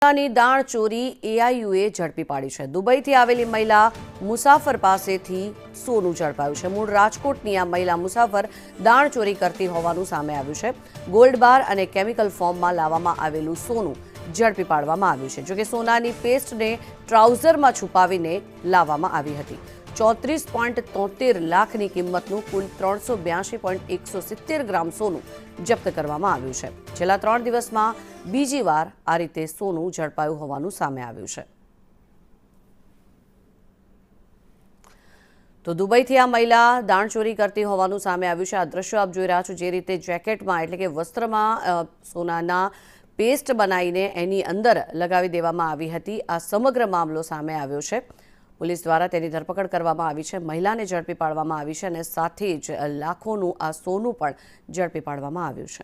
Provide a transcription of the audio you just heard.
ની દાણ ચોરી એઆઈયુએ ઝડપી પાડી છે। દુબઈથી આવેલી મહિલા મુસાફર પાસેથી સોનું ઝડપાયું છે। મૂળ રાજકોટની આ મહિલા મુસાફર દાણ ચોરી કરતી હોવાનું સામે આવ્યું છે। ગોલ્ડ બાર અને કેમિકલ ફોર્મમાં લાવવામાં આવેલું સોનું ઝડપી પાડવામાં આવ્યું છે। જોકે સોનાની પેસ્ટને ટ્રાઉઝરમાં છુપાવીને લાવવામાં આવી હતી। 34.73 લાખની કિંમતનું કુલ 382.170 ગ્રામ સોનું જપ્ત કરવામાં આવ્યું છે। છેલ્લા 3 દિવસમાં બીજી વાર આ રીતે સોનું ઝડપાયું હોવાનું સામે આવ્યું છે। તો દુબઈથી આ મહિલા દાણચોરી કરતી હોવાનું સામે આવ્યું છે। આ દ્રશ્યો આપ જોઈ રહ્યા છો, જે રીતે જેકેટમાં એટલે કે વસ્ત્રમાં સોનાના પેસ્ટ બનાવીને એની અંદર લગાવી દેવામાં આવી હતી। આ સમગ્ર મામલો સામે આવ્યો છે। પોલીસ દ્વારા તેની ધરપકડ કરવામાં આવી છે। મહિલાને ઝડપી પાડવામાં આવી છે અને સાથે જ લાખોનું આ સોનું પણ ઝડપી પાડવામાં આવ્યું છે।